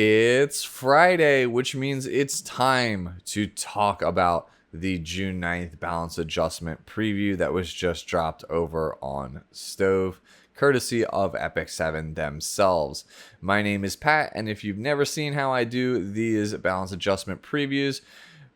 It's Friday, which means it's time to talk about the June 9th balance adjustment preview that was just dropped over on Stove, courtesy of Epic 7 themselves. My name is Pat, and if you've never seen how I do these balance adjustment previews,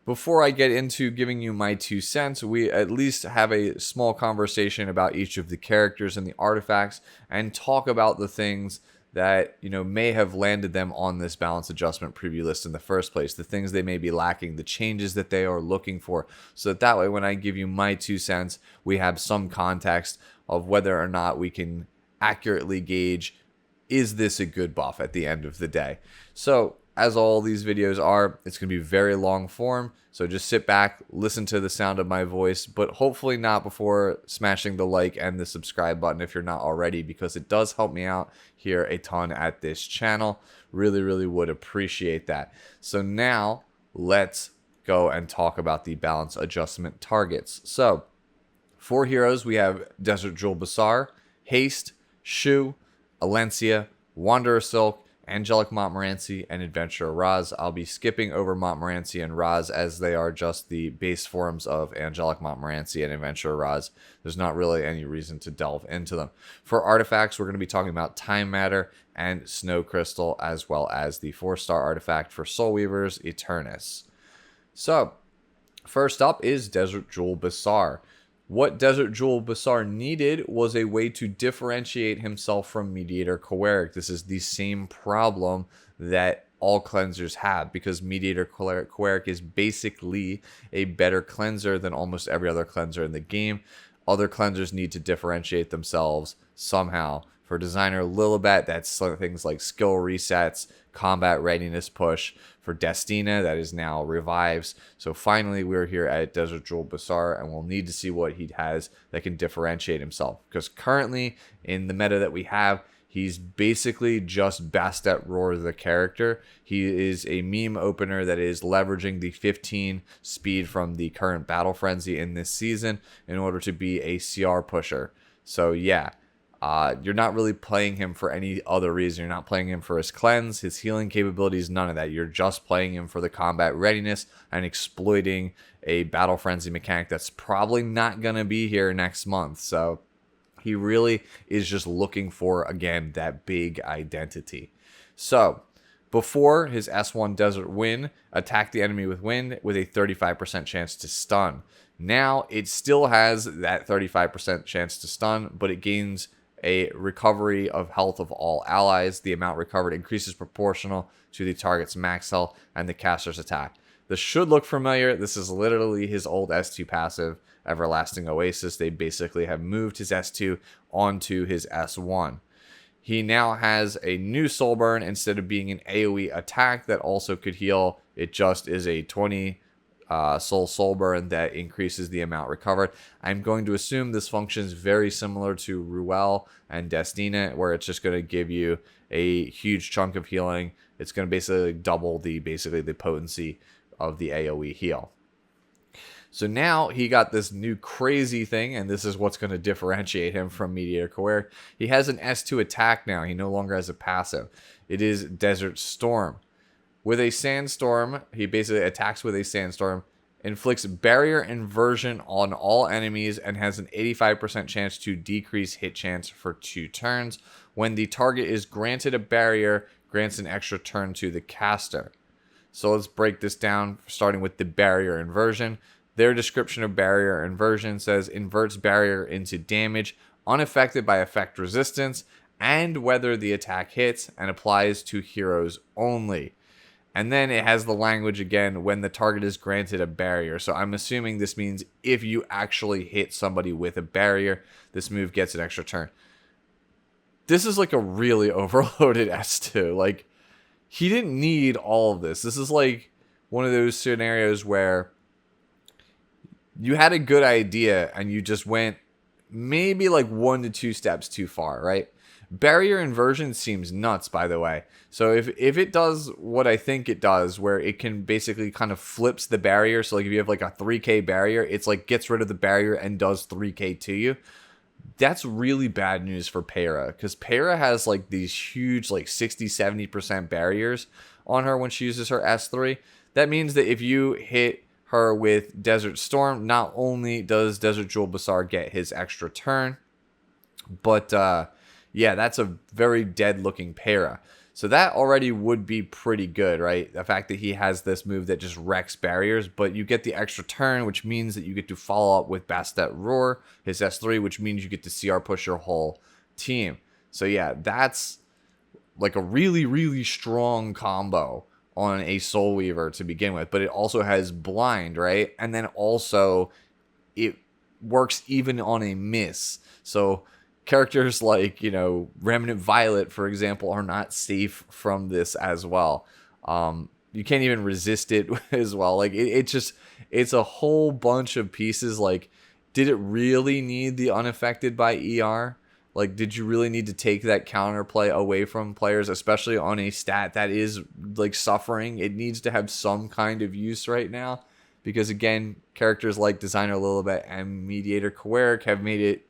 before I get into giving you my 2 cents, we at least have a small conversation about each of the characters and the artifacts and talk about the things that may have landed them on this balance adjustment preview list in the first place, the things they may be lacking, the changes that they are looking for, so that way when I give you my 2 cents, we have some context of whether or not we can accurately gauge, is this a good buff at the end of the day. So as all these videos are, it's going to be very long form, so just sit back, listen to the sound of my voice, but hopefully not before smashing the like and the subscribe button if you're not already, because it does help me out here a ton at this channel. Really would appreciate that. So now let's go and talk about the balance adjustment targets. So for heroes, we have Desert Jewel Bassar, Haste, Shu, Elencia, Wanderer Silk, Angelic Montmorancy, and Adventurer Raz. I'll be skipping over Montmorancy and Raz as they are just the base forms of Angelic Montmorancy and Adventurer Raz. There's not really any reason to delve into them. For artifacts, we're going to be talking about Time Matter and Snow Crystal, as well as the 4-star artifact for Soul Weavers, Eternus. So, first up is Desert Jewel Basar. What Desert Jewel Basar needed was a way to differentiate himself from Mediator Cleric. This is the same problem that all cleansers have, because Mediator Cleric is basically a better cleanser than almost every other cleanser in the game. Other cleansers need to differentiate themselves somehow. For Designer Lilibet, that's things like skill resets, combat readiness push. For Destina, that is now revives. So finally, we're here at Desert Jewel Basar, and we'll need to see what he has that can differentiate himself. Because currently, in the meta that we have, he's basically just Bastet Roar the character. He is a meme opener that is leveraging the 15 speed from the current Battle Frenzy in this season in order to be a CR pusher. So yeah. You're not really playing him for any other reason. You're not playing him for his cleanse, his healing capabilities, none of that. You're just playing him for the combat readiness and exploiting a Battle Frenzy mechanic that's probably not going to be here next month. So he really is just looking for, again, that big identity. So before his S1 Desert Wind, attack the enemy with wind with a 35% chance to stun. Now it still has that 35% chance to stun, but it gains a recovery of health of all allies. The amount recovered increases proportional to the target's max health and the caster's attack. This should look familiar. This is literally his old S2 passive, Everlasting Oasis. They basically have moved his S2 onto his S1. He now has a new Soul Burn instead of being an AoE attack that also could heal. It just is a 20 soul burn that increases the amount recovered. I'm going to assume this functions very similar to Ruel and Destina, where it's just going to give you a huge chunk of healing. It's going to basically double the potency of the AoE heal. So now he got this new crazy thing, and this is what's going to differentiate him from Mediator Cleric. He has an S2 attack now. He no longer has a passive. It is Desert Storm. With a Sandstorm, he basically attacks with a Sandstorm, inflicts barrier inversion on all enemies, and has an 85% chance to decrease hit chance for 2 turns. When the target is granted a barrier, grants an extra turn to the caster. So let's break this down, starting with the barrier inversion. Their description of barrier inversion says, inverts barrier into damage, unaffected by effect resistance, and whether the attack hits, and applies to heroes only. And then it has the language again, when the target is granted a barrier. So I'm assuming this means if you actually hit somebody with a barrier, this move gets an extra turn. This is like a really overloaded S2. Like, he didn't need all of this. This is like one of those scenarios where you had a good idea and you just went maybe like 1 to 2 steps too far, right? Barrier inversion seems nuts, by the way. So if it does what I think it does, where it can basically kind of flips the barrier. So like if you have like a 3k barrier, it's like gets rid of the barrier and does 3k to you. that's really bad news for Para, because Para has like these huge like 60-70% barriers on her when she uses her S3. That means that if you hit her with Desert Storm, not only does Desert Jewel Basar get his extra turn, but yeah, that's a very dead looking Para. So that already would be pretty good, right? The fact that he has this move that just wrecks barriers, but you get the extra turn, which means that you get to follow up with Bastet Roar, his S3, which means you get to CR push your whole team. So yeah, that's like a really, really strong combo on a Soul Weaver to begin with. But it also has Blind, right? And then also it works even on a miss. So characters like, Remnant Violet, for example, are not safe from this as well. You can't even resist it as well. Like, it's a whole bunch of pieces. Like, did it really need the unaffected by ER? Like, did you really need to take that counterplay away from players, especially on a stat that is, like, suffering? It needs to have some kind of use right now. Because, again, characters like Designer Lilibet and Mediator Coeric have made it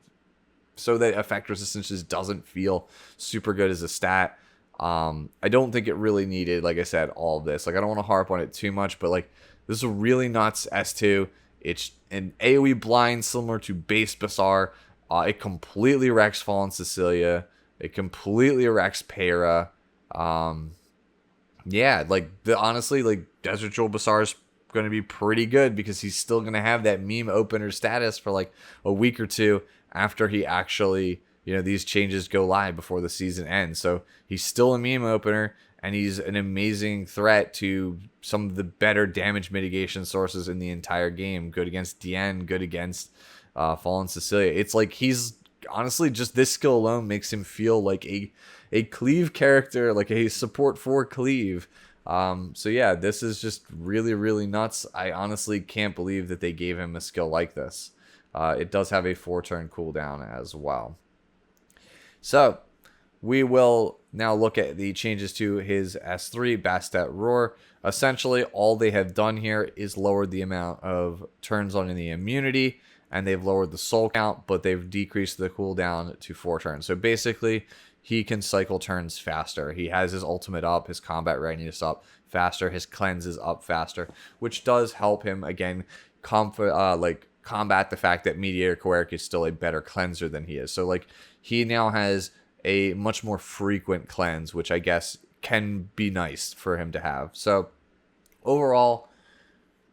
so that effect resistance just doesn't feel super good as a stat. I don't think it really needed, like I said, all of this. Like, I don't want to harp on it too much, but like, this is a really nuts S2. It's an AoE blind similar to base Bassar. It completely wrecks Fallen Cecilia. It completely wrecks Para. Yeah, like honestly, like Desert Jewel Bassar is going to be pretty good because he's still going to have that meme opener status for like a week or two after he actually, these changes go live before the season ends. So he's still a meme opener, and he's an amazing threat to some of the better damage mitigation sources in the entire game. Good against DN, good against Fallen Cecilia. It's like he's honestly just this skill alone makes him feel like a cleave character, like a support for cleave. So yeah, this is just really, really nuts. I honestly can't believe that they gave him a skill like this. It does have a 4-turn cooldown as well. So we will now look at the changes to his S3, Bastet Roar. Essentially, all they have done here is lowered the amount of turns on the immunity, and they've lowered the soul count, but they've decreased the cooldown to 4 turns. So basically, he can cycle turns faster. He has his ultimate up, his combat readiness up faster, his cleanse is up faster, which does help him, again, combat the fact that Mediator Coeric is still a better cleanser than he is. So, like, he now has a much more frequent cleanse, which I guess can be nice for him to have. So, overall,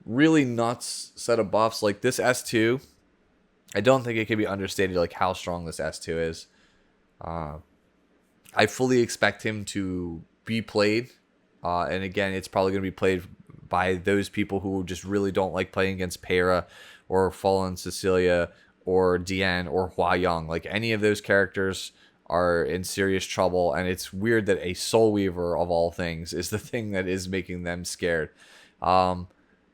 really nuts set of buffs. Like, this S2, I don't think it can be understated, like, how strong this S2 is. I fully expect him to be played. And again, it's probably going to be played by those people who just really don't like playing against Para or Fallen Cecilia or Dian or Hua Young. Like, any of those characters are in serious trouble. And it's weird that a Soul Weaver, of all things, is the thing that is making them scared.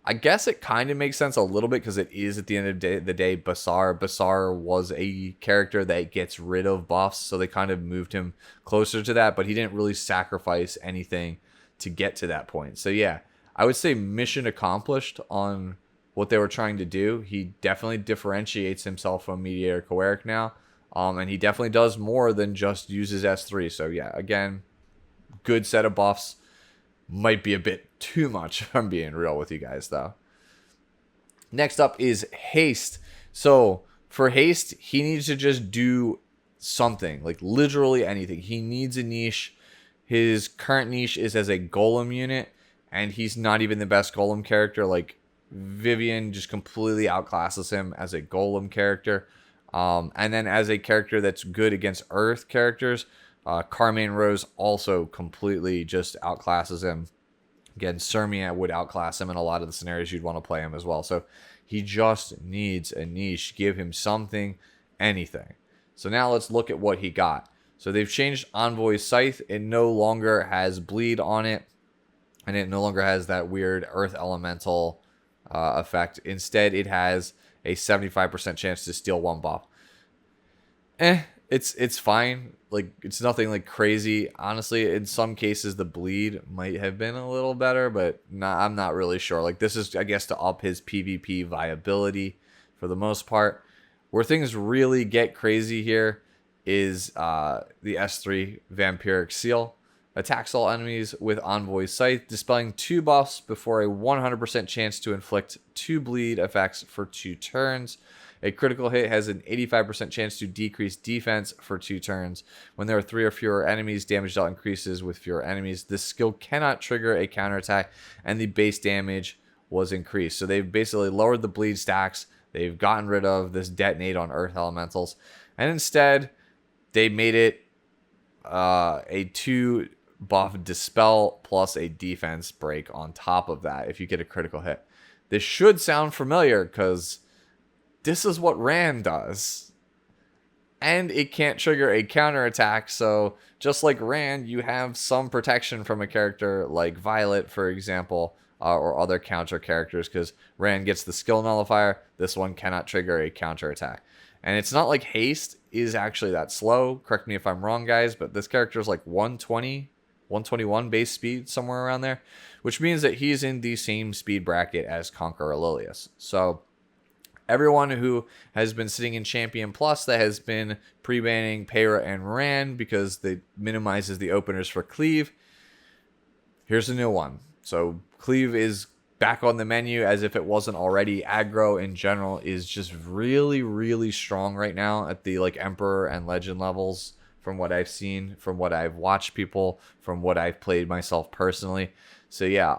I guess it kind of makes sense a little bit because it is, at the end of the day, Bassar. Bassar was a character that gets rid of buffs, so they kind of moved him closer to that, but he didn't really sacrifice anything to get to that point. So yeah, I would say mission accomplished on what they were trying to do. He definitely differentiates himself from Mediator Coeric now, and he definitely does more than just uses S3. So yeah, again, good set of buffs. Might be a bit too much if I'm being real with you guys, though. Next up is Haste. So for Haste, he needs to just do something, like literally anything. He needs a niche. His current niche is as a golem unit, and he's not even the best golem character. Like, Vivian just completely outclasses him as a golem character. And then as a character that's good against earth characters, Carmine Rose also completely just outclasses him. Again, Sermia would outclass him in a lot of the scenarios you'd want to play him as well. So he just needs a niche. Give him something, anything. So now let's look at what he got. So they've changed Envoy's Scythe. It no longer has bleed on it, and it no longer has that weird earth elemental effect. Instead, it has a 75% chance to steal 1 buff. It's fine. Like, it's nothing like crazy. Honestly, in some cases, the bleed might have been a little better, but I'm not really sure. Like, this is, I guess, to up his PvP viability for the most part. Where things really get crazy here is the S3 Vampiric Seal. Attacks all enemies with Envoy Scythe, dispelling 2 buffs before a 100% chance to inflict 2 bleed effects for 2 turns. A critical hit has an 85% chance to decrease defense for 2 turns. When there are 3 or fewer enemies, damage dealt increases with fewer enemies. This skill cannot trigger a counterattack, and the base damage was increased. So they've basically lowered the bleed stacks. They've gotten rid of this detonate on Earth Elementals. And instead, they made it a 2 buff dispel plus a defense break on top of that if you get a critical hit. This should sound familiar because this is what Rand does. And it can't trigger a counterattack, so just like Rand, you have some protection from a character like Violet, for example, or other counter characters, because Rand gets the skill nullifier. This one cannot trigger a counterattack. And it's not like Haste is actually that slow. Correct me if I'm wrong, guys, but this character is like 120, 121 base speed, somewhere around there, which means that he's in the same speed bracket as Conqueror Aurelius. So everyone who has been sitting in Champion Plus that has been pre-banning Peyra and Rand because it minimizes the openers for Cleave, here's a new one. So Cleave is back on the menu as if it wasn't already. Aggro in general is just really, really strong right now at the like Emperor and Legend levels, from what I've seen, from what I've watched people, from what I've played myself personally. So yeah,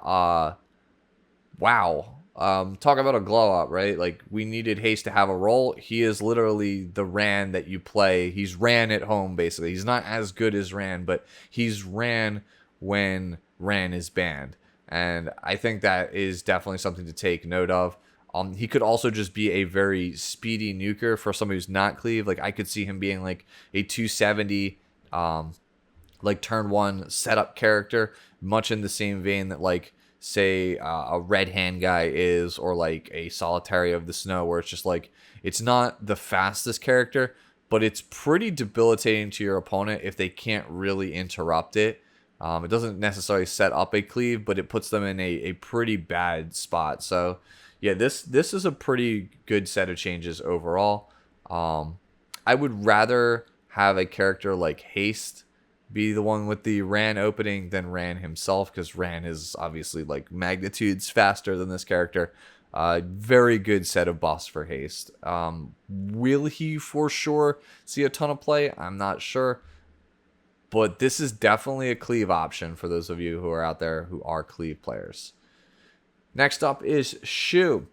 wow. Talk about a glow up, right? Like, we needed Haste to have a role. He is literally the Ran that you play. He's Ran at home, basically. He's not as good as Ran, but he's Ran when Ran is banned. And I think that is definitely something to take note of. He could also just be a very speedy nuker for somebody who's not Cleave. Like, I could see him being like a 270, like turn 1 setup character, much in the same vein that like, say a Red Hand guy is, or like a Solitary of the Snow, where it's just like, it's not the fastest character, but it's pretty debilitating to your opponent if they can't really interrupt it. It doesn't necessarily set up a Cleave, but it puts them in a pretty bad spot. So yeah, this is a pretty good set of changes overall. I would rather have a character like Haste be the one with the Ran opening than Ran himself, because Ran is obviously like magnitudes faster than this character. Very good set of buffs for Haste. Will he for sure see a ton of play? I'm not sure. But this is definitely a Cleave option for those of you who are out there who are Cleave players. Next up is Shu.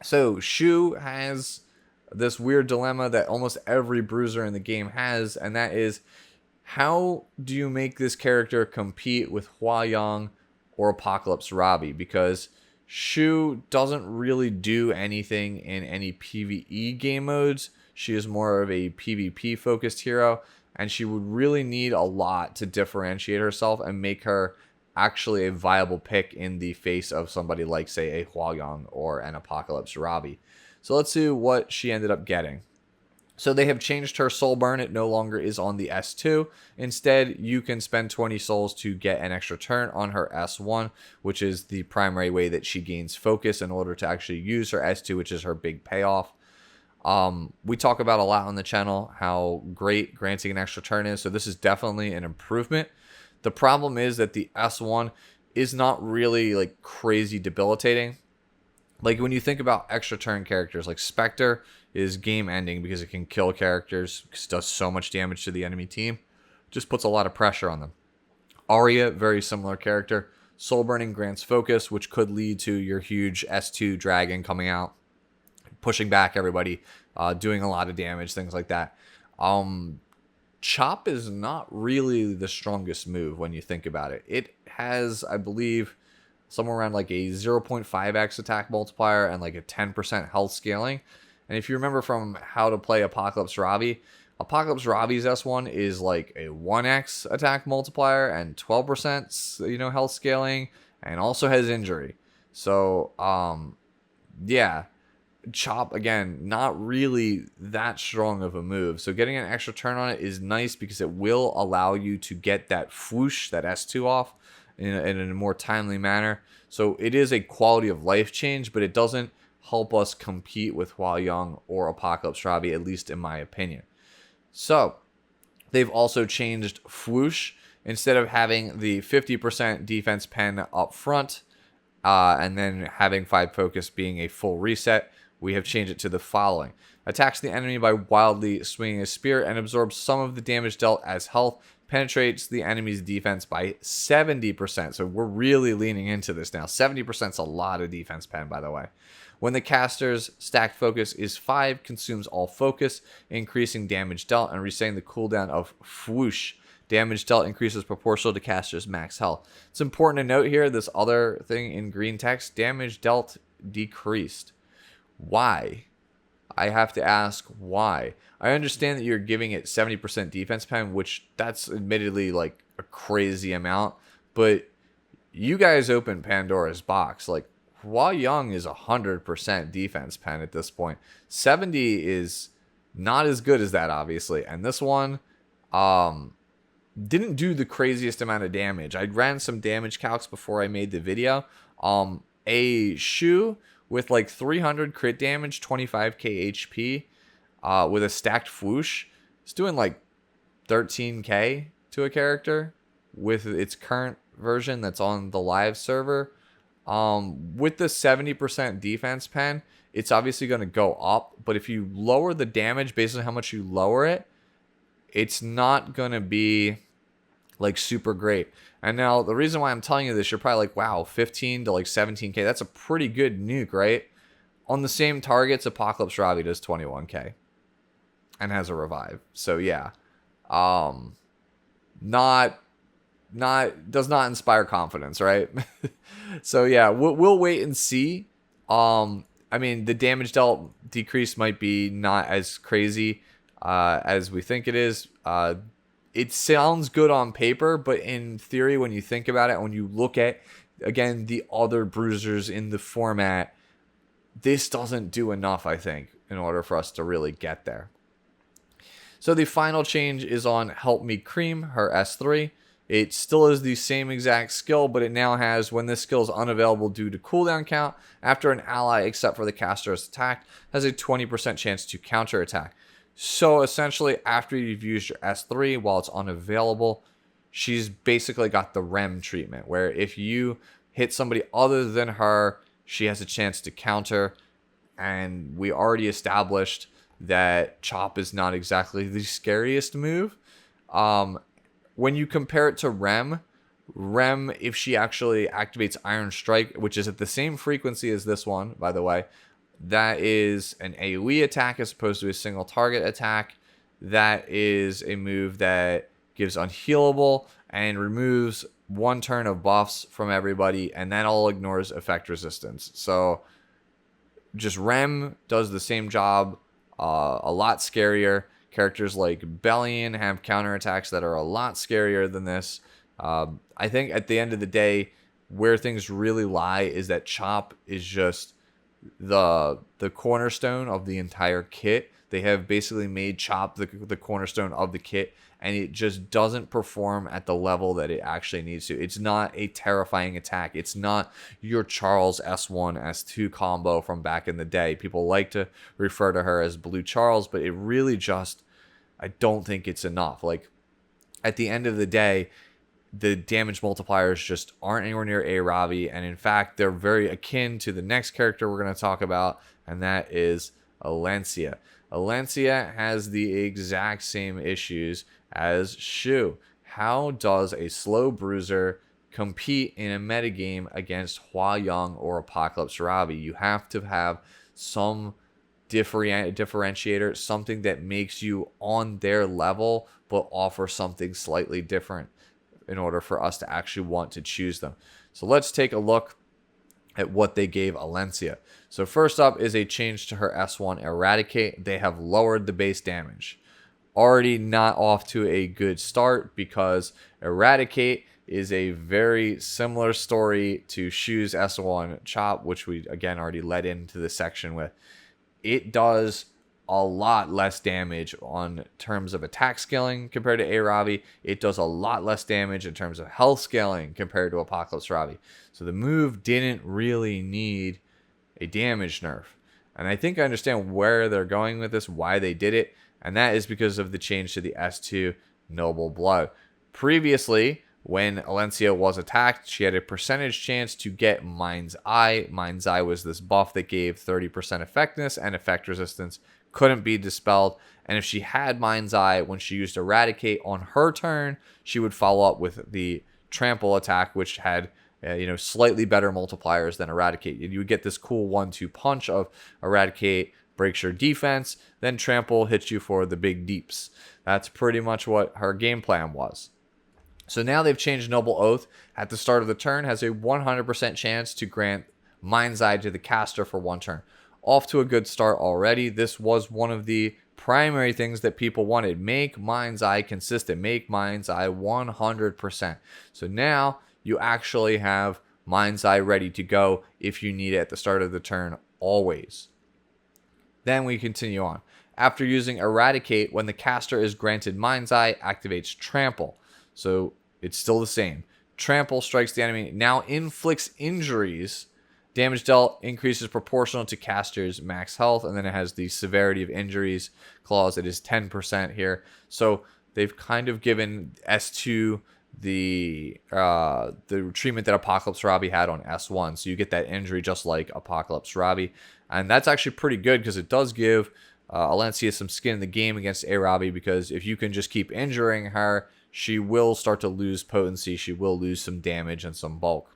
So Shu has this weird dilemma that almost every bruiser in the game has, and that is, how do you make this character compete with Huayang or Apocalypse Robbie? Because Shu doesn't really do anything in any PvE game modes. She is more of a PvP focused hero, and she would really need a lot to differentiate herself and make her actually a viable pick in the face of somebody like, say, a Huayang or an Apocalypse Robbie. So let's see what she ended up getting. So they have changed her soul burn. It no longer is on the S2. Instead, you can spend 20 souls to get an extra turn on her S1, which is the primary way that she gains focus in order to actually use her S2, which is her big payoff. We talk about a lot on the channel how great granting an extra turn is, so this is definitely an improvement. The problem is that the S1 is not really like crazy debilitating. Like, when you think about extra turn characters, like Spectre is game ending because it can kill characters, because it does so much damage to the enemy team. Just puts a lot of pressure on them. Arya, very similar character. Soul burning grants focus, which could lead to your huge S2 dragon coming out, pushing back everybody, doing a lot of damage, things like that. Chop is not really the strongest move when you think about it. It has, I believe, somewhere around like a 0.5x attack multiplier and like a 10% health scaling. And if you remember from how to play Apocalypse Robbie's S1 is like a 1x attack multiplier and 12% health scaling, and also has injury. So yeah, Chop, again, not really that strong of a move. So getting an extra turn on it is nice because it will allow you to get that whoosh, that S2 off in a more timely manner. So it is a quality of life change, but it doesn't help us compete with Hua Young or Apocalypse Robbie, at least in my opinion. So they've also changed Fwoosh. Instead of having the 50% defense pen up front and then having 5 focus being a full reset, we have changed it to the following. Attacks the enemy by wildly swinging a spear and absorbs some of the damage dealt as health. Penetrates the enemy's defense by 70%. So we're really leaning into this now. 70% is a lot of defense pen, by the way. When the caster's stacked focus is 5, consumes all focus, increasing damage dealt and resetting the cooldown of Fwoosh. Damage dealt increases proportional to caster's max health. It's important to note here, this other thing in green text, damage dealt decreased. Why? I have to ask why. I understand that you're giving it 70% defense pen, which that's admittedly like a crazy amount, but you guys opened Pandora's box. Like, Hua Young is 100% defense pen at this point. 70 is not as good as that, obviously. And this one didn't do the craziest amount of damage. I ran some damage calcs before I made the video. A Shu with like 300 crit damage, 25k HP, with a stacked Fwoosh, it's doing like 13k to a character with its current version that's on the live server. With the 70% defense pen, it's obviously going to go up, but if you lower the damage based on how much you lower it, it's not going to be like super great. And now the reason why I'm telling you this, you're probably like, wow, 15 to like 17k, that's a pretty good nuke, right? On the same targets, Apocalypse Robbie does 21k and has a revive. So yeah, does not inspire confidence, right? So yeah, we'll wait and see. I mean, the damage dealt decrease might be not as crazy as we think it is. It sounds good on paper, but in theory, when you think about it, when you look at, again, the other bruisers in the format, this doesn't do enough, I think, in order for us to really get there. So the final change is on Help Me Cream, her S3. It still is the same exact skill, but it now has, when this skill is unavailable due to cooldown count, after an ally, except for the caster, is attacked, has a 20% chance to counterattack. So essentially, after you've used your S3 while it's unavailable, she's basically got the REM treatment, where if you hit somebody other than her, she has a chance to counter. And we already established that Chop is not exactly the scariest move. When you compare it to REM, if she actually activates Iron Strike, which is at the same frequency as this one, by the way, that is an AoE attack as opposed to a single target attack. That is a move that gives unhealable and removes 1 turn of buffs from everybody, and that all ignores effect resistance. So just REM does the same job, a lot scarier. Characters like Bellion have counterattacks that are a lot scarier than this. I think at the end of the day, where things really lie is that Chop is just the cornerstone of the entire kit. They have basically made Chop the cornerstone of the kit, and it just doesn't perform at the level that it actually needs to. It's not a terrifying attack. It's not your Charles S1, S2 combo from back in the day. People like to refer to her as Blue Charles, but it really just, I don't think it's enough. Like, at the end of the day, the damage multipliers just aren't anywhere near A. Robbie, and in fact, they're very akin to the next character we're going to talk about, and that is Elencia. Elencia has the exact same issues as Shu. How does a slow bruiser compete in a metagame against Hua Young or Apocalypse Robbie? You have to have some differentiator, something that makes you on their level, but offer something slightly different in order for us to actually want to choose them. So let's take a look at what they gave Elencia. So first up is a change to her S1 Eradicate. They have lowered the base damage. Already not off to a good start, because Eradicate is a very similar story to Shu's S1 Chop, which we again already led into the section with. It does a lot less damage on terms of attack scaling compared to A. Robbie. It does a lot less damage in terms of health scaling compared to Apocalypse Robbie. So the move didn't really need a damage nerf. And I think I understand where they're going with this, why they did it, and that is because of the change to the S2 Noble Blood. Previously, when Elencia was attacked, she had a percentage chance to get Mind's Eye. Mind's Eye was this buff that gave 30% effectiveness and effect resistance, couldn't be dispelled. And if she had Mind's Eye, when she used Eradicate on her turn, she would follow up with the Trample attack, which had slightly better multipliers than Eradicate. You would get this cool 1-2 punch of Eradicate breaks your defense, then Trample hits you for the big deeps. That's pretty much what her game plan was. So now they've changed Noble Oath. At the start of the turn, has a 100% chance to grant Mind's Eye to the caster for 1 turn. Off to a good start already. This was one of the primary things that people wanted. Make Mind's Eye consistent. Make Mind's Eye 100%. So now you actually have Mind's Eye ready to go if you need it at the start of the turn always. Then we continue on. After using Eradicate, when the caster is granted Mind's Eye, activates Trample. So it's still the same. Trample strikes the enemy, now inflicts injuries. Damage dealt increases proportional to caster's max health, and then it has the severity of injuries clause. It is 10% here. So they've kind of given S2 the treatment that Apocalypse Robbie had on S1. So you get that injury just like Apocalypse Robbie. And that's actually pretty good because it does give Elencia some skin in the game against A Robbie, because if you can just keep injuring her, she will start to lose potency. She will lose some damage and some bulk.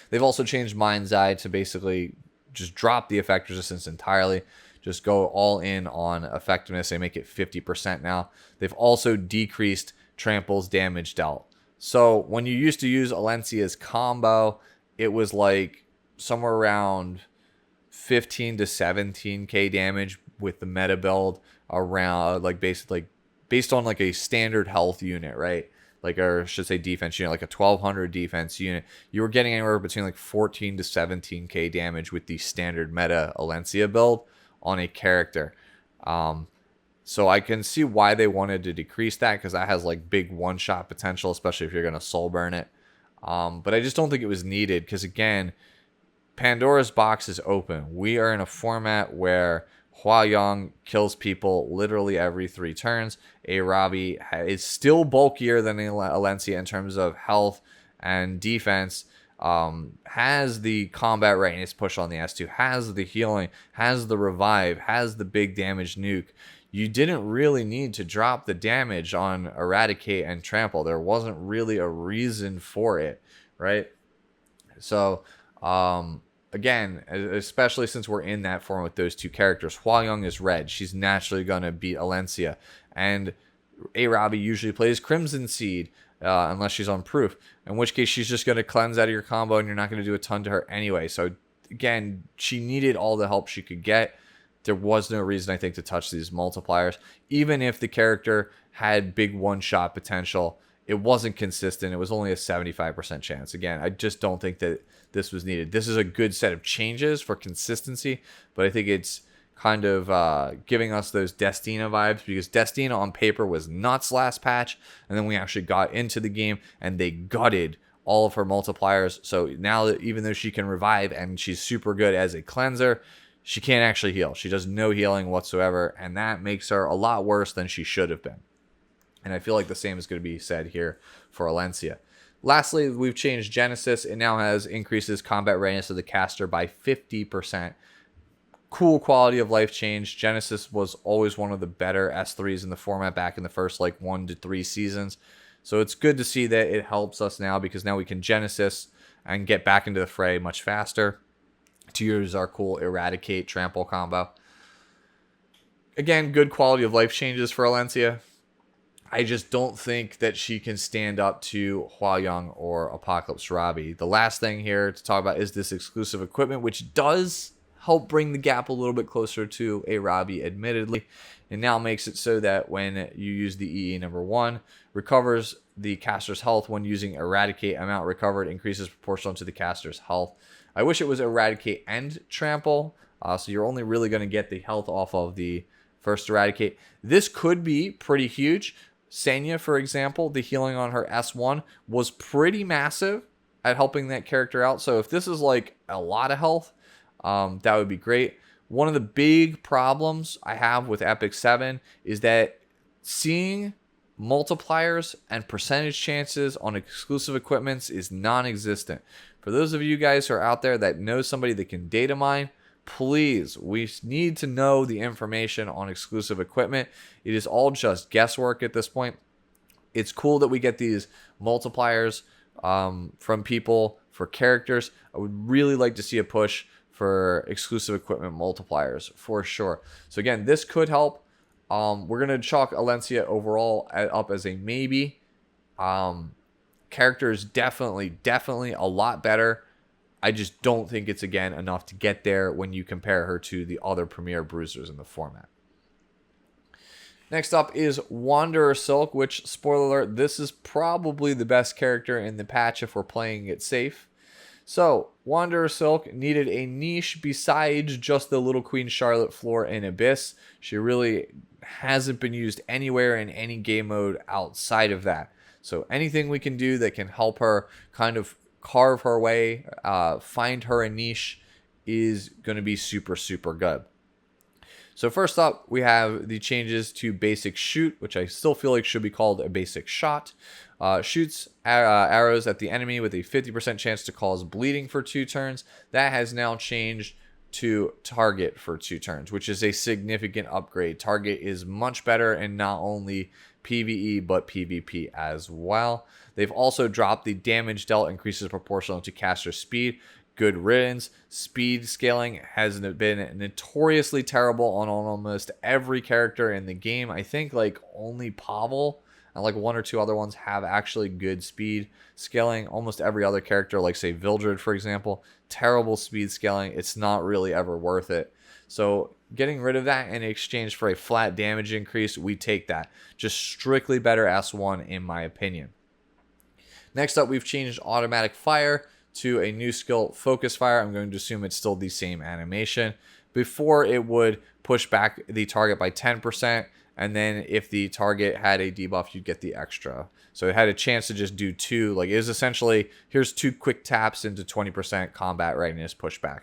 They've also changed Mind's Eye to basically just drop the effect resistance entirely. Just go all in on effectiveness. They make it 50% now. They've also decreased Trample's damage dealt. So when you used to use Elencia's combo, it was like somewhere around 15 to 17k damage with the meta build, around based on like a standard health unit, right? Like, or I should say defense unit, like a 1200 defense unit. You were getting anywhere between like 14 to 17k damage with the standard meta Elencia build on a character. So I can see why they wanted to decrease that, because that has like big one-shot potential, especially if you're going to soul burn it. But I just don't think it was needed, because again, Pandora's box is open. We are in a format where Hua Young kills people literally every 3 turns. A Robbie is still bulkier than Elencia in terms of health and defense. Has the combat readiness push on the S2, has the healing, has the revive, has the big damage nuke. You didn't really need to drop the damage on Eradicate and Trample. There wasn't really a reason for it, right? So, again, especially since we're in that form with those 2 characters, Hua Young is red. She's naturally going to beat Elencia. And A Robbie usually plays Crimson Seed, unless she's on proof, in which case she's just going to cleanse out of your combo and you're not going to do a ton to her anyway. So, again, she needed all the help she could get. There was no reason, I think, to touch these multipliers. Even if the character had big one-shot potential, it wasn't consistent. It was only a 75% chance. Again, I just don't think that this was needed. This is a good set of changes for consistency, but I think it's kind of giving us those Destina vibes, because Destina on paper was nuts last patch, and then we actually got into the game and they gutted all of her multipliers. So now that even though she can revive and she's super good as a cleanser, she can't actually heal. She does no healing whatsoever, and that makes her a lot worse than she should have been. And I feel like the same is going to be said here for Elencia. Lastly, we've changed Genesis. It now has increases combat readiness of the caster by 50%. Cool quality of life change. Genesis was always one of the better S3s in the format back in the first 1 to 3 seasons. So it's good to see that it helps us now, because now we can Genesis and get back into the fray much faster to use our cool Eradicate Trample combo. Again, good quality of life changes for Elencia. I just don't think that she can stand up to Hua Young or Apocalypse Robbie. The last thing here to talk about is this exclusive equipment, which does help bring the gap a little bit closer to A Robbie, admittedly. It now makes it so that when you use the EE number 1, recovers the caster's health when using Eradicate. Amount recovered increases proportional to the caster's health. I wish it was Eradicate and Trample, so you're only really going to get the health off of the first Eradicate. This could be pretty huge. Senya, for example, the healing on her S1 was pretty massive at helping that character out. So if this is like a lot of health, that would be great. One of the big problems I have with Epic 7 is that seeing multipliers and percentage chances on exclusive equipments is non-existent. For those of you guys who are out there that know somebody that can data mine, please, we need to know the information on exclusive equipment. It is all just guesswork at this point. It's cool that we get these multipliers from people for characters. I would really like to see a push for exclusive equipment multipliers for sure. So again, this could help. We're going to chalk Elencia overall up as a maybe. Character is definitely a lot better. I just don't think it's, again, enough to get there when you compare her to the other premier bruisers in the format. Next up is Wanderer Silk, which, spoiler alert, this is probably the best character in the patch if we're playing it safe. So, Wanderer Silk needed a niche besides just the Little Queen Charlotte floor in Abyss. She really hasn't been used anywhere in any game mode outside of that. So anything we can do that can help her kind of carve her way, find her a niche, is going to be super good. So first up, we have the changes to basic shoot, which I still feel like should be called a basic shot. Shoots arrows at the enemy with a 50% chance to cause bleeding for 2 turns. That has now changed to target for 2 turns, which is a significant upgrade. Target is much better in not only PvE but PvP as well. They've also dropped the damage dealt increases proportional to caster speed. Good riddance. Speed scaling has been notoriously terrible on almost every character in the game. I think like only Pavel and like 1 or 2 other ones have actually good speed scaling. Almost every other character, like say Vildred for example, terrible speed scaling. It's not really ever worth it. So getting rid of that in exchange for a flat damage increase, we take that. Just strictly better S1 in my opinion. Next up, we've changed automatic fire to a new skill, Focus Fire. I'm going to assume it's still the same animation. Before, it would push back the target by 10%, and then if the target had a debuff, you'd get the extra. So it had a chance to just do 2. Like, it was essentially, here's 2 quick taps into 20% combat readiness pushback.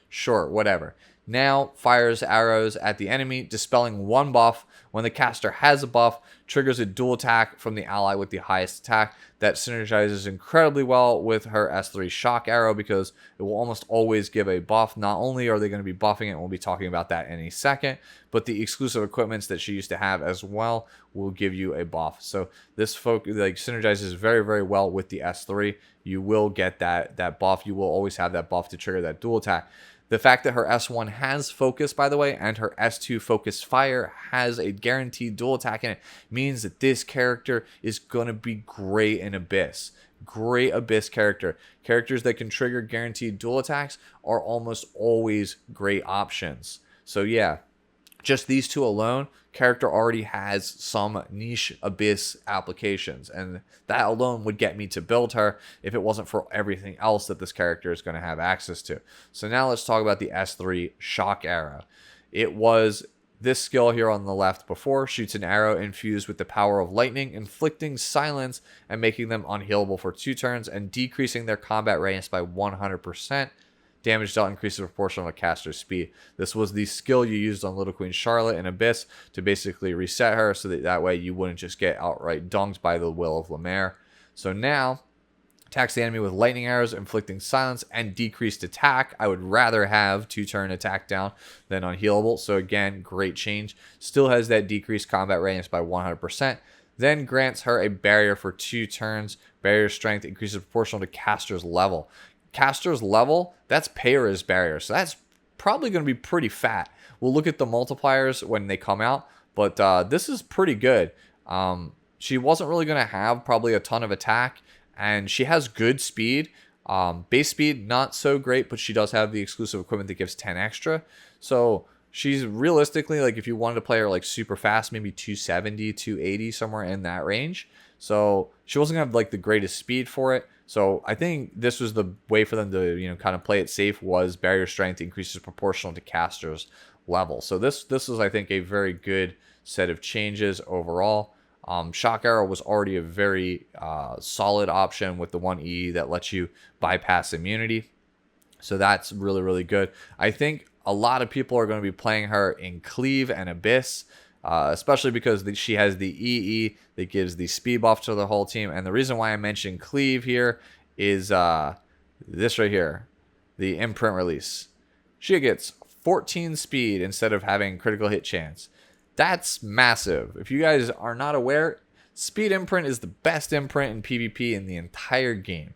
Sure, whatever. Now fires arrows at the enemy, dispelling 1 buff. When the caster has a buff, triggers a dual attack from the ally with the highest attack. That synergizes incredibly well with her S3 shock arrow because it will almost always give a buff. Not only are they going to be buffing it, and we'll be talking about that in a second, but the exclusive equipments that she used to have as well will give you a buff. So this synergizes very well with the S3. You will get that buff. You will always have that buff to trigger that dual attack. The fact that her S1 has focus, by the way, and her S2 focus fire has a guaranteed dual attack in it, means that this character is going to be great in Abyss. Great Abyss character. Characters that can trigger guaranteed dual attacks are almost always great options. So yeah, just these 2 alone, character already has some niche Abyss applications, and that alone would get me to build her if it wasn't for everything else that this character is going to have access to. So now let's talk about the S3 shock arrow. It was this skill here on the left before, shoots an arrow infused with the power of lightning, inflicting silence and making them unhealable for 2 turns and decreasing their combat readiness by 100%. Damage dealt increases proportional to caster's speed. This was the skill you used on Little Queen Charlotte in Abyss to basically reset her so that way you wouldn't just get outright dunked by the will of Lemaire. So now, attacks the enemy with lightning arrows, inflicting silence and decreased attack. I would rather have 2-turn attack down than unhealable. So again, great change. Still has that decreased combat readiness by 100%. Then grants her a barrier for 2 turns. Barrier strength increases proportional to caster's level. Caster's level, that's Payra's barrier. So that's probably going to be pretty fat. We'll look at the multipliers when they come out, but this is pretty good. She wasn't really going to have probably a ton of attack, and she has good speed. Base speed, not so great, but she does have the exclusive equipment that gives 10 extra. So she's realistically, like if you wanted to play her like super fast, maybe 270, 280, somewhere in that range. So she wasn't going to have like the greatest speed for it. So I think this was the way for them to, kind of play it safe, was barrier strength increases proportional to caster's level. So this is, I think, a very good set of changes overall. Shock arrow was already a very solid option with the 1E that lets you bypass immunity. So that's really, really good. I think a lot of people are going to be playing her in Cleave and Abyss, especially because she has the EE that gives the speed buff to the whole team. And the reason why I mentioned Cleave here is this right here, the imprint release. She gets 14 speed instead of having critical hit chance. That's massive. If you guys are not aware, speed imprint is the best imprint in PvP in the entire game.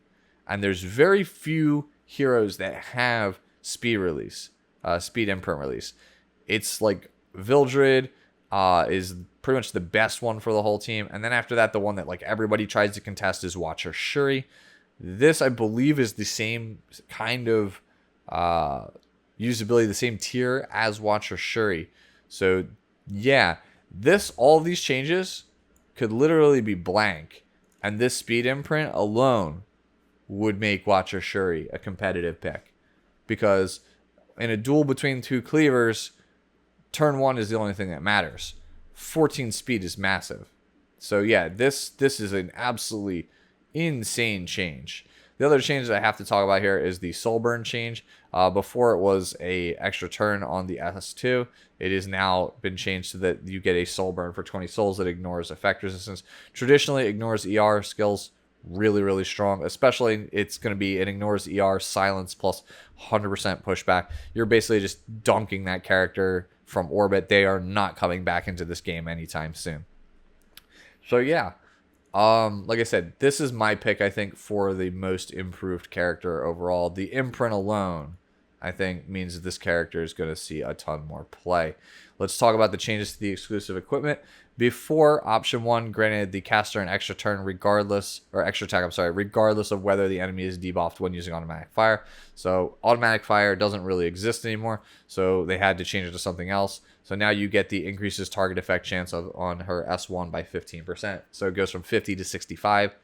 And there's very few heroes that have speed release, speed imprint release. It's like Vildred is pretty much the best one for the whole team. And then after that, the one that like everybody tries to contest is Watcher Shuri. This, I believe, is the same kind of usability, the same tier as Watcher Shuri. So yeah, all these changes could literally be blank, and this speed imprint alone would make Watcher Shuri a competitive pick, because in a duel between two cleavers, turn 1 is the only thing that matters. 14 speed is massive. So yeah, this is an absolutely insane change. The other change that I have to talk about here is the soul burn change. Before it was a extra turn on the S2. It has now been changed so that you get a soul burn for 20 souls that ignores effect resistance. Traditionally ignores ER skills. Really, really strong. Especially it's going to be it ignores ER, silence plus 100% pushback. You're basically just dunking that character from orbit. They are not coming back into this game anytime soon. So yeah. Like I said, this is my pick, I think, for the most improved character overall. The imprint alone, I think, means that this character is going to see a ton more play. Let's talk about the changes to the exclusive equipment. Before, option 1 granted the caster an extra turn regardless of whether the enemy is debuffed when using automatic fire. So automatic fire doesn't really exist anymore, so they had to change it to something else. So now you get the increases target effect chance on her S1 by 15%. So it goes from 50 to 65.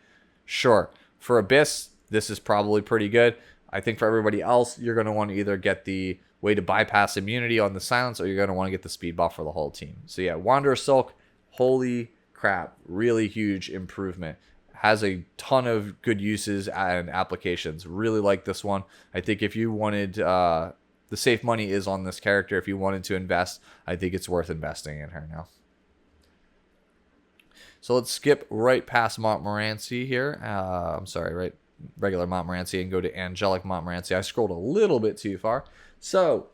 Sure, for Abyss, this is probably pretty good. I think for everybody else, you're going to want to either get the way to bypass immunity on the silence, or you're going to want to get the speed buff for the whole team. So yeah, Wanderer Silk, holy crap, really huge improvement. Has a ton of good uses and applications. Really like this one. I think if you wanted, the safe money is on this character. If you wanted to invest, I think it's worth investing in her now. So let's skip right past Montmorancy here. Regular Montmorancy, and go to Angelic Montmorancy. I scrolled a little bit too far. So,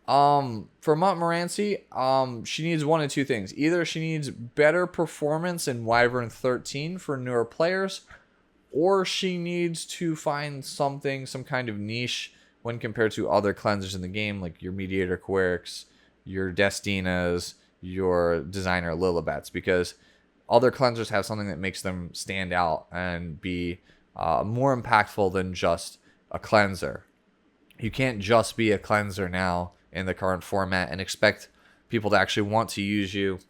for Montmorancy, she needs one of two things. Either she needs better performance in Wyvern 13 for newer players, or she needs to find some kind of niche when compared to other cleansers in the game, like your Mediator Quirks, your Destinas, your Designer Lilibets, because other cleansers have something that makes them stand out and be more impactful than just a cleanser. You can't just be a cleanser now in the current format and expect people to actually want to use you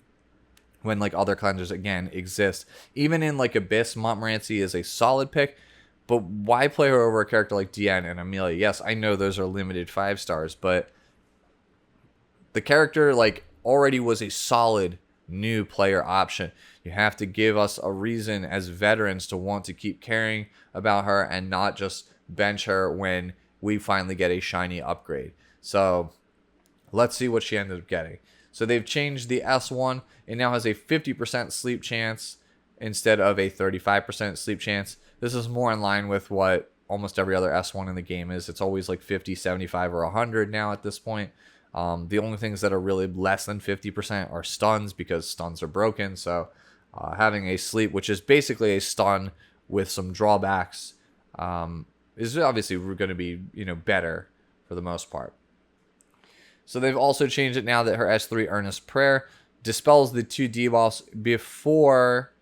when like other cleansers again exist. Even in like Abyss, Montmorancy is a solid pick, but why play her over a character like Diane and Amelia? Yes, I know those are limited 5 stars, but the character like already was a solid new player option. You have to give us a reason as veterans to want to keep caring about her and not just bench her when we finally get a shiny upgrade. So let's see what she ended up getting. So they've changed the S1. It now has a 50% sleep chance instead of a 35% sleep chance. This is more in line with what almost every other S1 in the game is. It's always like 50, 75, or 100 now at this point. The only things that are really less than 50% are stuns, because stuns are broken. So having a sleep, which is basically a stun with some drawbacks, is obviously going to be, better for the most part. So they've also changed it now that her S3 Earnest Prayer dispels the 2 debuffs before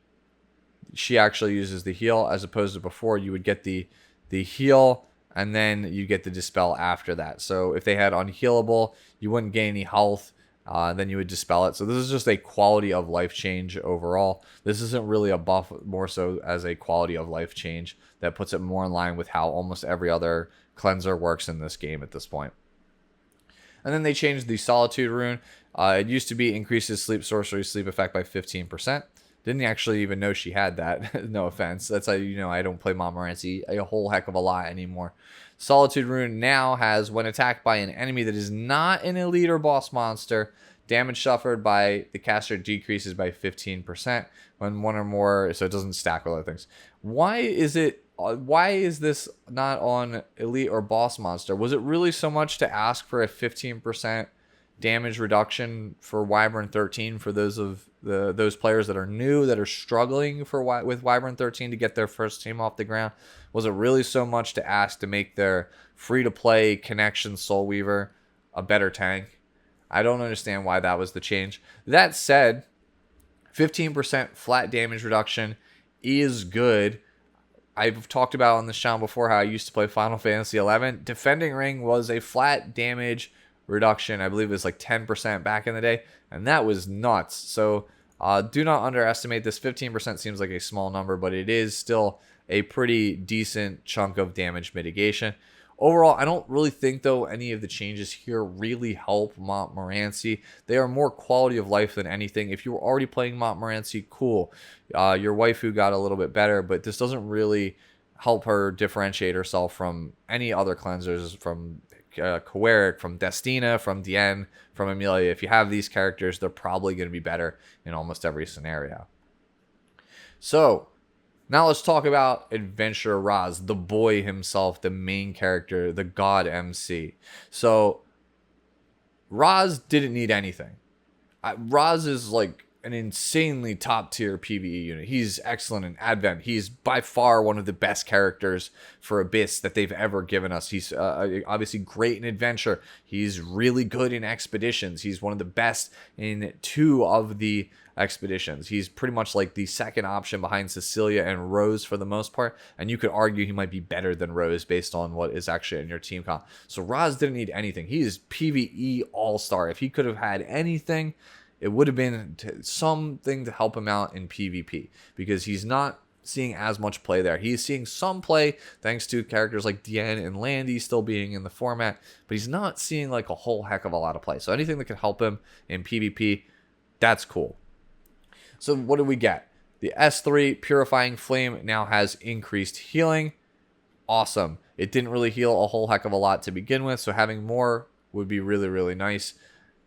she actually uses the heal, as opposed to before you would get the heal and then you get the dispel after that. So if they had unhealable, you wouldn't gain any health, then you would dispel it. So this is just a quality of life change overall. This isn't really a buff, more so as a quality of life change that puts it more in line with how almost every other cleanser works in this game at this point. And then they changed the Solitude rune. It used to be increases sleep sorcery sleep effect by 15%. Didn't actually even know she had that. No offense. That's how you know I don't play Montmorancy a whole heck of a lot anymore. Solitude Rune now has, when attacked by an enemy that is not an elite or boss monster, damage suffered by the caster decreases by 15% when one or more, so it doesn't stack with other things. Why is this not on elite or boss monster? Was it really so much to ask for a 15% damage reduction for Wyvern 13 for those players that are new, that are struggling with Wyvern 13 to get their first team off the ground? Was it really so much to ask to make their free-to-play Connection Soul Weaver a better tank? I don't understand why that was the change. That said, 15% flat damage reduction is good. I've talked about on this channel before how I used to play Final Fantasy XI. Defending Ring was a flat damage reduction. I believe it was like 10% back in the day, and that was nuts. So do not underestimate this. 15% seems like a small number, but it is still a pretty decent chunk of damage mitigation. Overall, I don't really think, though, any of the changes here really help Montmorancy. They are more quality of life than anything. If you were already playing Montmorancy, cool. Your waifu got a little bit better, but this doesn't really help her differentiate herself from any other cleansers, from Koeric, from Destina, from Diane, from Amelia. If you have these characters, they're probably going to be better in almost every scenario. So now let's talk about Adventurer Raz, the boy himself, the main character, the god MC. So Raz didn't need anything. Raz is like an insanely top tier PvE unit. He's excellent in Advent. He's by far one of the best characters for Abyss that they've ever given us. He's obviously great in Adventure. He's really good in Expeditions. He's one of the best in 2 of the Expeditions. He's pretty much like the second option behind Cecilia and Rose for the most part, and you could argue he might be better than Rose based on what is actually in your team comp. So Raz didn't need anything. He is PvE all-star. If he could have had anything, it would have been something to help him out in PvP, because he's not seeing as much play there. He's seeing some play thanks to characters like Diane and Landy still being in the format, but he's not seeing like a whole heck of a lot of play. So anything that can help him in PvP, that's cool. So what do we get? The S3 Purifying Flame now has increased healing. Awesome. It didn't really heal a whole heck of a lot to begin with, so having more would be really, really nice.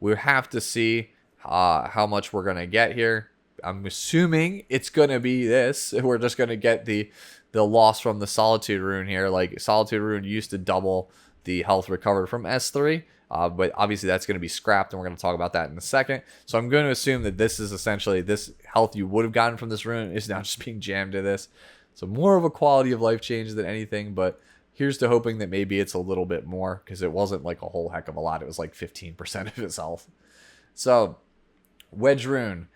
We'll have to see how much we're going to get here. I'm assuming it's going to be this. We're just going to get the loss from the Solitude Rune here. Like, Solitude Rune used to double the health recovered from S3, but obviously that's going to be scrapped, and we're going to talk about that in a second. So I'm going to assume that this is essentially, this health you would have gotten from this rune is now just being jammed to this. So more of a quality of life change than anything, but here's to hoping that maybe it's a little bit more, because it wasn't like a whole heck of a lot. It was like 15% of his health. So Wedge Rune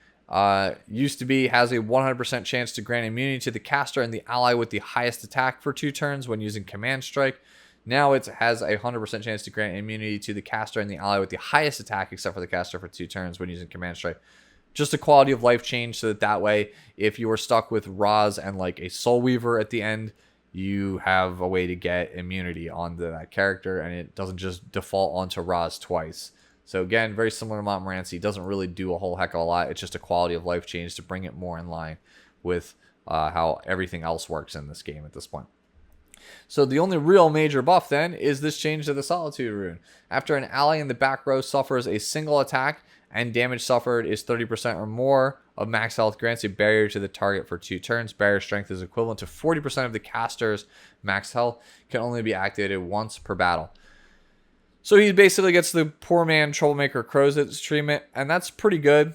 used to be, has a 100% chance to grant immunity to the caster and the ally with the highest attack for 2 turns when using Command Strike. Now it has a 100% chance to grant immunity to the caster and the ally with the highest attack except for the caster for 2 turns when using Command Strike. Just a quality of life change, so that way, if you were stuck with Raz and like a Soul Weaver at the end, you have a way to get immunity onto that character, and it doesn't just default onto Raz twice. So again, very similar to Montmorancy. Doesn't really do a whole heck of a lot. It's just a quality of life change to bring it more in line with how everything else works in this game at this point. So the only real major buff then is this change to the Solitude Rune. After an ally in the back row suffers a single attack and damage suffered is 30% or more of max health, grants a barrier to the target for 2 turns. Barrier strength is equivalent to 40% of the caster's max health. Can only be activated once per battle. So he basically gets the poor man troublemaker Crozet's treatment, and that's pretty good.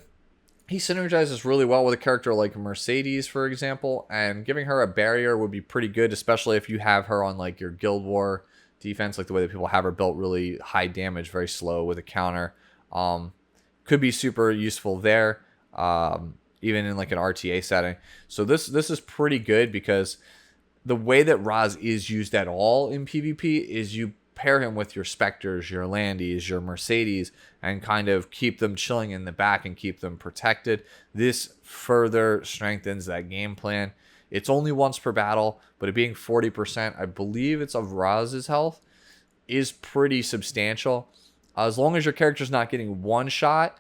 He synergizes really well with a character like Mercedes, for example, and giving her a barrier would be pretty good, especially if you have her on like your Guild War defense, like the way that people have her built, really high damage, very slow with a counter. Could be super useful there, even in like an RTA setting. So this is pretty good, because the way that Raz is used at all in PvP is you pair him with your Spectres, your Landys, your Mercedes, and kind of keep them chilling in the back and keep them protected. This further strengthens that game plan. It's only once per battle, but it being 40%, I believe it's of Raz's health, is pretty substantial. As long as your character's not getting one shot,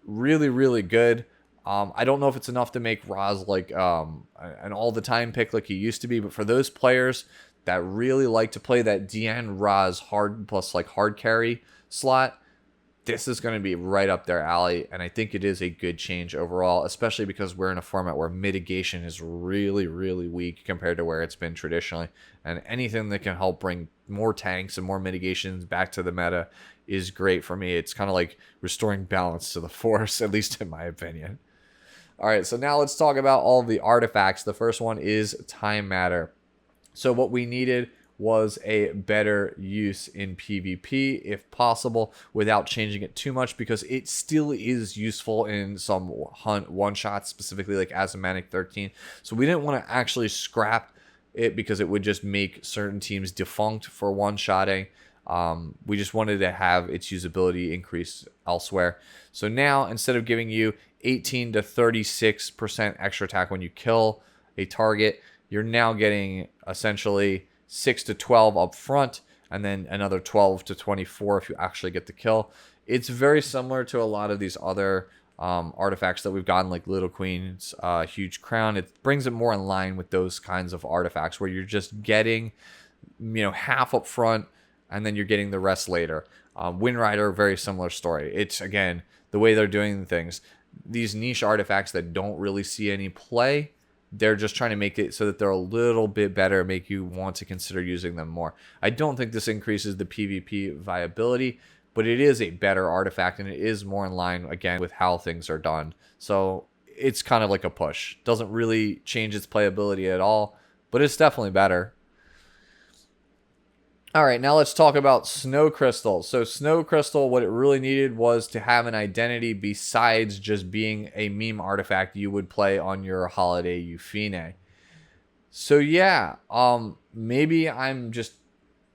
really, really good. I don't know if it's enough to make Raz like an all-the-time pick like he used to be, but for those players that really like to play that DN Raz hard plus like hard carry slot, this is going to be right up their alley, and I think it is a good change overall, especially because we're in a format where mitigation is really, really weak compared to where it's been traditionally, and anything that can help bring more tanks and more mitigations back to the meta is great for me. It's kind of like restoring balance to the Force, at least in my opinion. All right, so now let's talk about all of the artifacts. The first one is Time Matter. So what we needed was a better use in PvP if possible without changing it too much, because it still is useful in some hunt one-shots, specifically like Asthmatic 13. So we didn't want to actually scrap it because it would just make certain teams defunct for one-shotting. We just wanted to have its usability increase elsewhere. So now, instead of giving you 18 to 36% extra attack when you kill a target, you're now getting essentially 6 to 12 up front, and then another 12 to 24 if you actually get the kill. It's very similar to a lot of these other artifacts that we've gotten, like Little Queen's Huge Crown. It brings it more in line with those kinds of artifacts where you're just getting, half up front, and then you're getting the rest later. Wind Rider, very similar story. It's, again, the way they're doing things. These niche artifacts that don't really see any play, they're just trying to make it so that they're a little bit better, make you want to consider using them more. I don't think this increases the PvP viability, but it is a better artifact, and it is more in line, again, with how things are done. So it's kind of like a push. Doesn't really change its playability at all, but it's definitely better. All right, now let's talk about Snow Crystal. So Snow Crystal, what it really needed was to have an identity besides just being a meme artifact you would play on your Holiday Euphine. So yeah, maybe I'm just,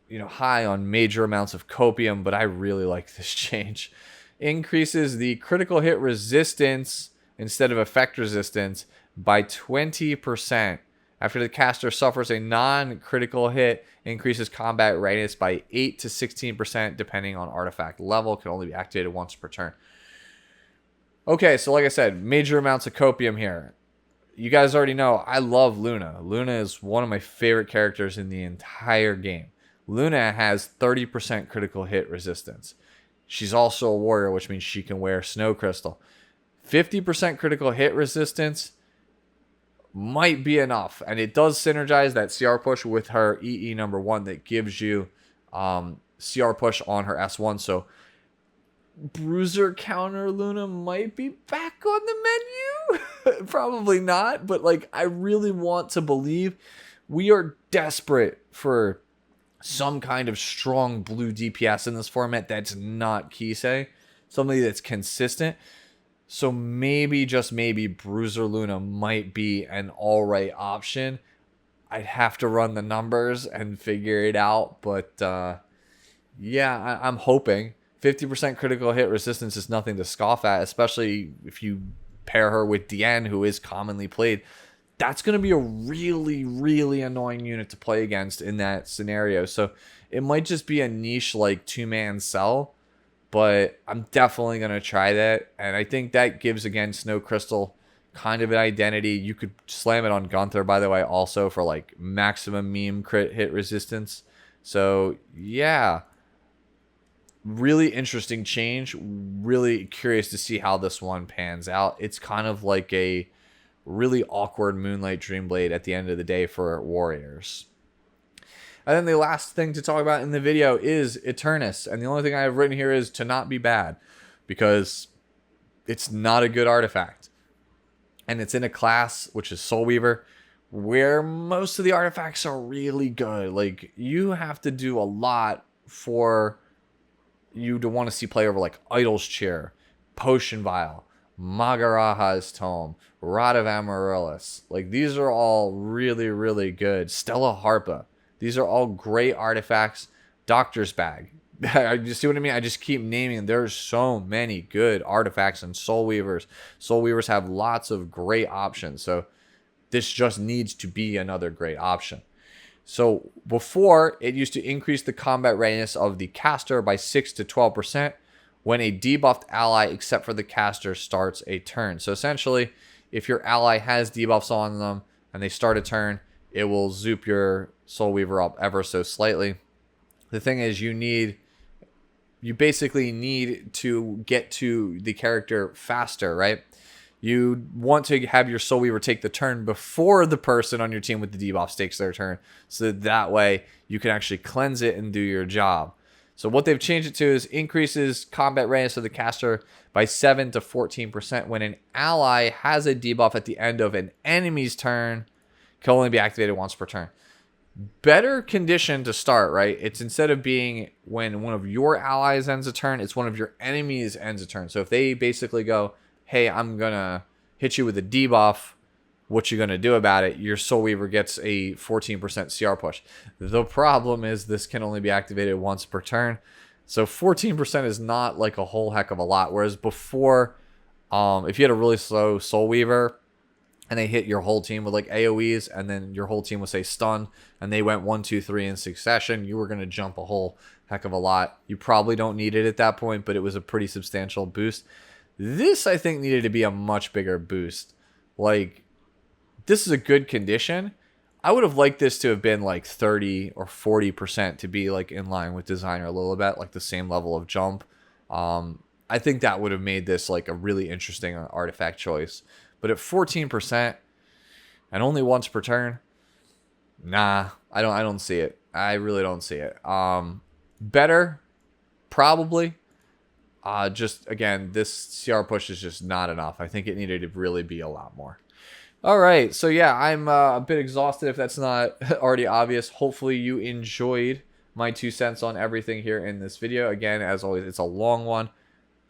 high on major amounts of copium, but I really like this change. Increases the critical hit resistance instead of effect resistance by 20%. After the caster suffers a non-critical hit, increases combat readiness by 8 to 16% depending on artifact level. Can only be activated once per turn. Okay, so like I said, major amounts of copium here. You guys already know I love Luna. Luna is one of my favorite characters in the entire game. Luna has 30% critical hit resistance. She's also a warrior, which means she can wear Snow Crystal. 50% critical hit resistance might be enough, and it does synergize that CR push with her EE number 1 that gives you CR push on her S1. So Bruiser counter Luna might be back on the menu. Probably not, but I really want to believe. We are desperate for some kind of strong blue DPS in this format that's not Kisei, somebody that's consistent. So maybe, just maybe, Bruiser Luna might be an alright option. I'd have to run the numbers and figure it out. But yeah, I'm hoping. 50% critical hit resistance is nothing to scoff at, especially if you pair her with Diane, who is commonly played. That's going to be a really, really annoying unit to play against in that scenario. So it might just be a niche, two-man cell. But I'm definitely going to try that. And I think that gives, again, Snow Crystal kind of an identity. You could slam it on Gunther, by the way, also for maximum meme crit hit resistance. So yeah, really interesting change. Really curious to see how this one pans out. It's kind of like a really awkward Moonlight Dreamblade at the end of the day for warriors. And then the last thing to talk about in the video is Eternus. And the only thing I have written here is to not be bad, because it's not a good artifact. And it's in a class, which is Soul Weaver, where most of the artifacts are really good. You have to do a lot for you to want to see play over Idol's Chair, Potion Vial, Magaraha's Tome, Rod of Amaryllis. These are all really, really good. Stella Harpa. These are all great artifacts. Doctor's Bag. You see what I mean? I just keep naming. There's so many good artifacts and Soul Weavers. Soul Weavers have lots of great options. So this just needs to be another great option. So before, it used to increase the combat readiness of the caster by 6 to 12% when a debuffed ally, except for the caster, starts a turn. So essentially, if your ally has debuffs on them and they start a turn, it will zoop your Soul Weaver up ever so slightly. The thing is, you basically need to get to the character faster, right? You want to have your Soul Weaver take the turn before the person on your team with the debuff takes their turn, so that way you can actually cleanse it and do your job. So what they've changed it to is increases combat readiness of the caster by 7 to 14% when an ally has a debuff at the end of an enemy's turn, can only be activated once per turn. Better condition to start, right? It's instead of being when one of your allies ends a turn, it's one of your enemies ends a turn. So if they basically go, hey, I'm going to hit you with a debuff, what you going to do about it? Your Soul Weaver gets a 14% CR push. The problem is this can only be activated once per turn. So 14% is not like a whole heck of a lot. Whereas before, if you had a really slow Soul Weaver and they hit your whole team with like AoEs, and then your whole team would say stun, and they went 1, 2, 3 in succession, you were going to jump a whole heck of a lot. You probably don't need it at that point, but it was a pretty substantial boost. This, I think, needed to be a much bigger boost. Like, this is a good condition. I would have liked this to have been like 30 or 40% to be like in line with Designer a little bit, like the same level of jump. I think that would have made this like a really interesting artifact choice. But at 14% and only once per turn, nah, I don't see it. I really don't see it. Better, probably. Just again, this CR push is just not enough. I think it needed to really be a lot more. All right, so yeah, I'm a bit exhausted if that's not already obvious. Hopefully you enjoyed my 2 cents on everything here in this video. Again, as always, it's a long one.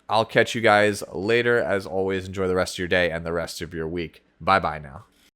I'll catch you guys later. As always, enjoy the rest of your day and the rest of your week. Bye-bye now.